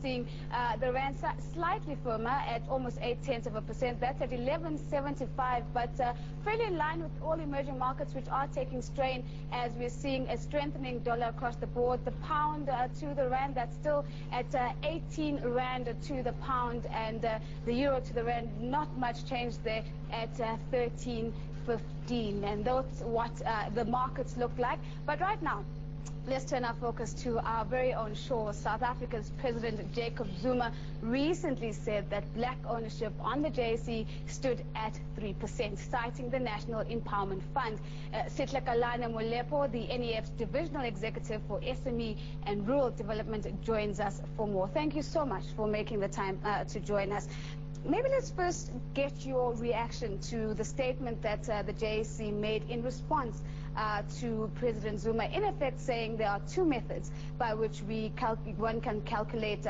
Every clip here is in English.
seeing the rand slightly firmer at almost 0.8%. That's at 11.75, but fairly in line with all emerging markets, which are taking strain as we're seeing a strengthening dollar across the board. The pound to the rand, that's still at 18 rand to the pound, and the euro to the rand, not much change there at 13.15. And that's what the markets look like. But right now, let's turn our focus to our very own shore. South Africa's President Jacob Zuma recently said that black ownership on the JSE stood at 3%, citing the National Empowerment Fund. Setlakalane Molepo, the NEF's Divisional Executive for SME and Rural Development, joins us for more. Thank you so much for making the time to join us. Maybe let's first get your reaction to the statement that the JSE made in response to President Zuma, in effect saying there are two methods by which one can calculate.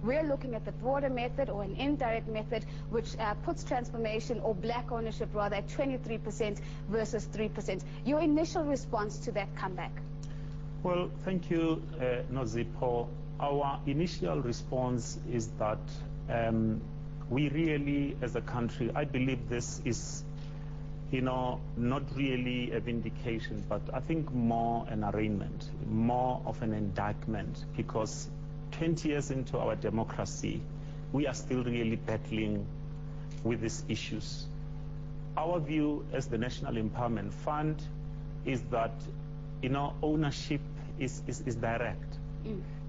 We're looking at the broader method, or an indirect method, which puts transformation, or black ownership rather, at 23% versus 3%. Your initial response to that comeback? Well, thank you, Nozipo. Our initial response is that we really, as a country, I believe this is, not really a vindication, but I think more an arraignment, more of an indictment, because 20 years into our democracy, we are still really battling with these issues. Our view as the National Empowerment Fund is that, ownership is direct,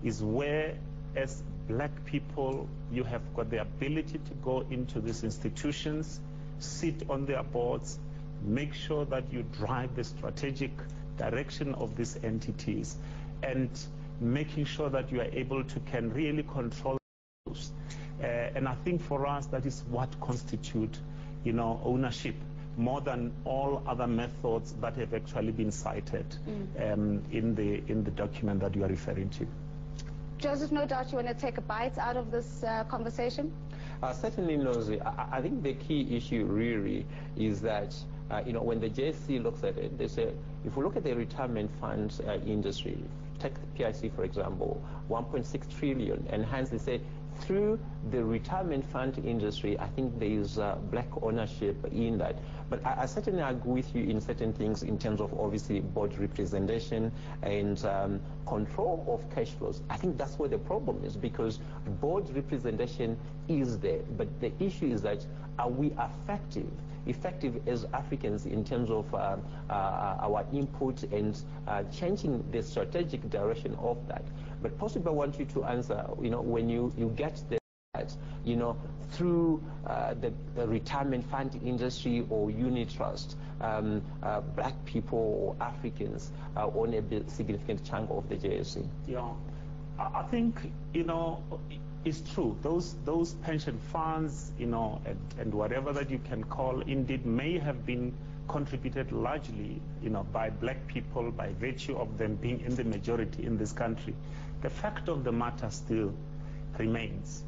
is where, as black people, you have got the ability to go into these institutions, sit on their boards, make sure that you drive the strategic direction of these entities, and making sure that you are able to can really control those. And I think for us, that is what constitutes, ownership, more than all other methods that have actually been cited in the document that you are referring to. Joseph, no doubt you want to take a bite out of this conversation? Certainly, Nozi. I think the key issue really is that, when the JSE looks at it, they say, if we look at the retirement funds industry, take the PIC, for example, 1.6 trillion, and hence they say, through the retirement fund industry, I think there is black ownership in that. But I certainly agree with you in certain things in terms of obviously board representation and control of cash flows. I think that's where the problem is, because board representation is there. But the issue is that, are we effective as Africans in terms of our input and changing the strategic direction of that? But possibly I want you to answer, when you get that, through the retirement fund industry or unit trust, black people or Africans own a significant chunk of the JSE. Yeah, I think, it's true. Those pension funds, and whatever that you can call, indeed may have been contributed largely, by black people by virtue of them being in the majority in this country. The fact of the matter still remains.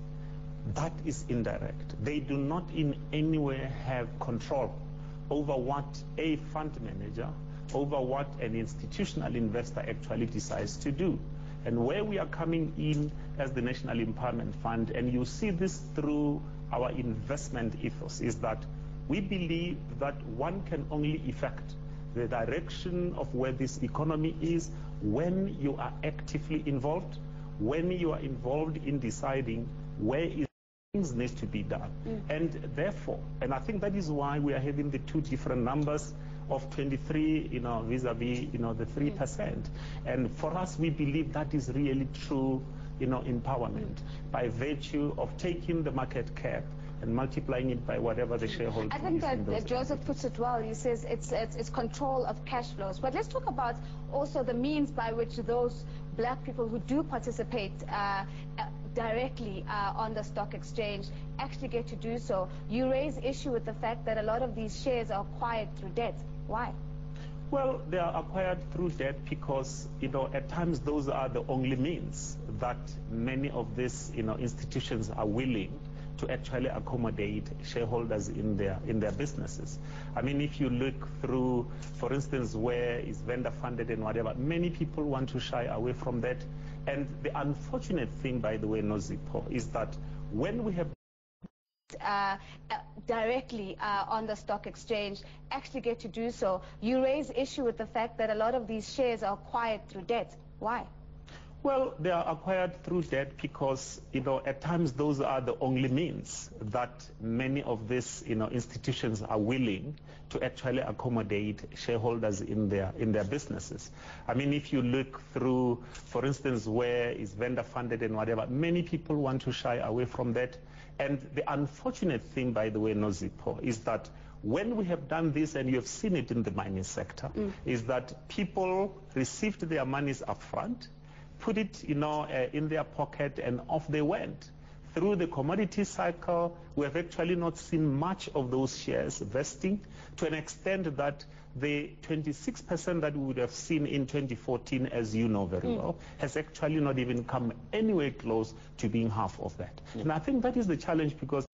That is indirect. They do not in any way have control over what a fund manager, over what an institutional investor actually decides to do. And where we are coming in as the National Empowerment Fund, and you see this through our investment ethos, is that we believe that one can only effect the direction of where this economy is when you are actively involved, when you are involved in deciding where things need to be done. And therefore, and I think that is why we are having the two different numbers of 23, vis-a-vis, the 3%. And for us, we believe that is really true, empowerment, by virtue of taking the market cap and multiplying it by whatever the shareholder. I think that Joseph puts it well. He says it's control of cash flows. But let's talk about also the means by which those black people who do participate directly on the stock exchange actually get to do so. You raise issue with the fact that a lot of these shares are acquired through debt. Why? Well, they are acquired through debt because, at times those are the only means that many of these, institutions are willing to actually accommodate shareholders in their businesses. I mean, if you look through, for instance, where is vendor funded and whatever, many people want to shy away from that. And the unfortunate thing, by the way, Nozipho, is that when we have directly on the stock exchange actually get to do so, you raise issue with the fact that a lot of these shares are acquired through debt. Why? Well, they are acquired through debt because, at times those are the only means that many of these, institutions are willing to actually accommodate shareholders in their businesses. I mean, if you look through, for instance, where is vendor funded and whatever, many people want to shy away from that. And the unfortunate thing, by the way, Nozipho, is that when we have done this, and you have seen it in the mining sector, is that people received their monies up front, put it, in their pocket, and off they went. Through the commodity cycle, we have actually not seen much of those shares vesting, to an extent that the 26% that we would have seen in 2014, as you know very well, has actually not even come anywhere close to being half of that. And I think that is the challenge, because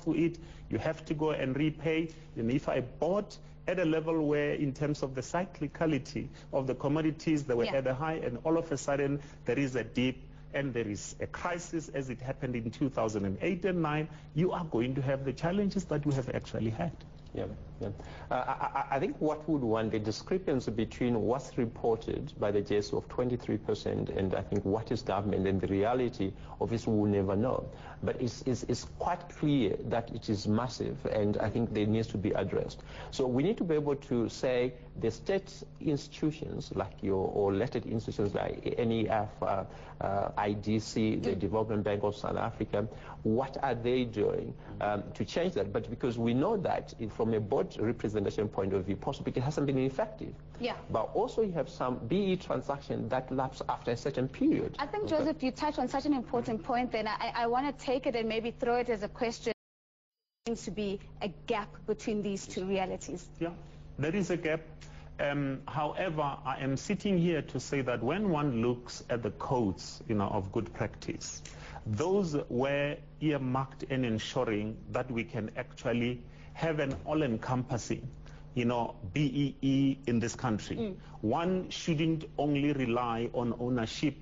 to it, you have to go and repay. And if I bought at a level where, in terms of the cyclicality of the commodities, they were at a high, and all of a sudden there is a dip and there is a crisis, as it happened in 2008 and 2009, you are going to have the challenges that we have actually had. I think what would want the discrepancy between what's reported by the JSE of 23% and I think what is government and the reality of this we'll never know. But it's quite clear that it is massive, and I think they needs to be addressed. So we need to be able to say the state institutions like or elected institutions like NEF, IDC, the Development Bank of South Africa, what are they doing to change that? But because we know that from a board representation point of view, possibly it hasn't been effective. But also you have some BE transaction that lapse after a certain period. I think, Joseph, you touched on such an important point, then I want to take it and maybe throw it as a question. There seems to be a gap between these two realities. Yeah, there is a gap. However, I am sitting here to say that when one looks at the codes, of good practice, those were earmarked in ensuring that we can actually have an all-encompassing, BEE in this country. One shouldn't only rely on ownership,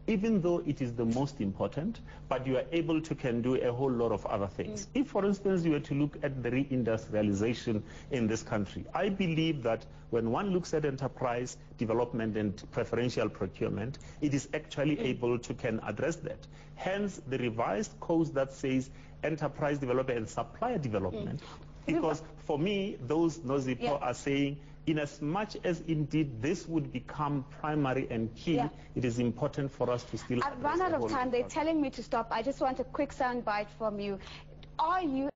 even though it is the most important, but you are able to can do a whole lot of other things. If, for instance, you were to look at the reindustrialization in this country, I believe that when one looks at enterprise development and preferential procurement, it is actually able to can address that. Hence, the revised codes that says enterprise development and supplier development, because for me, those Nozipho are saying, in as much as indeed this would become primary and key, it is important for us to still... I've run out of time. They're telling me to stop. I just want a quick sound bite from you. Are you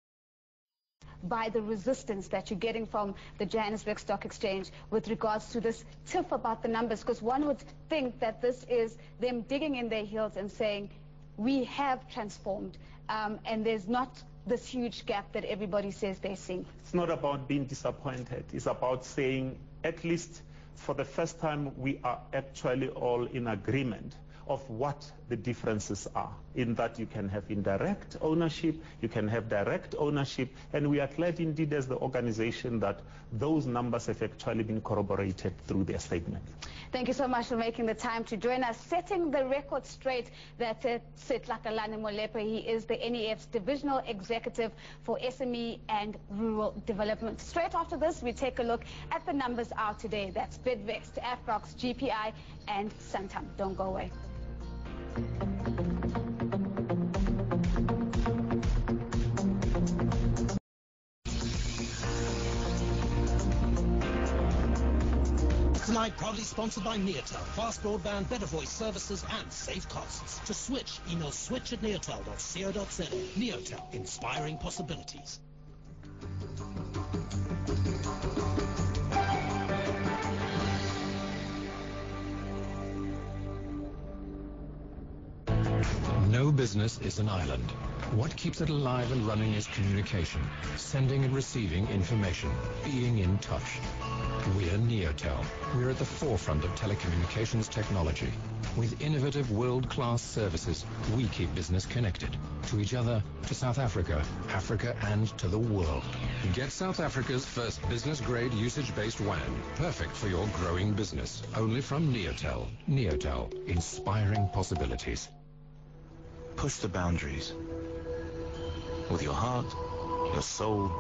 by the resistance that you're getting from the Johannesburg Stock Exchange with regards to this tiff about the numbers? Because one would think that this is them digging in their heels and saying, we have transformed, and there's not this huge gap that everybody says they're seeing. It's not about being disappointed. It's about saying, at least for the first time, we are actually all in agreement of what the differences are, in that you can have indirect ownership, you can have direct ownership, and we are glad indeed as the organization that those numbers have actually been corroborated through their statement. Thank you so much for making the time to join us. Setting the record straight, that Setlakalane Molepo, he is the NEF's Divisional Executive for SME and Rural Development. Straight after this, we take a look at the numbers out today. That's Bidvest, Afrox, GPI, and Santam. Don't go away. Tonight, proudly sponsored by Neotel. Fast broadband, better voice services, and save costs. To switch, email switch@neotel.co.za. Neotel, inspiring possibilities. No business is an island. What keeps it alive and running is communication, sending and receiving information, being in touch. We're Neotel. We're at the forefront of telecommunications technology. With innovative world-class services, we keep business connected to each other, to South Africa, Africa, and to the world. Get South Africa's first business-grade usage-based WAN, perfect for your growing business. Only from Neotel. Neotel, inspiring possibilities. Push the boundaries with your heart, your soul,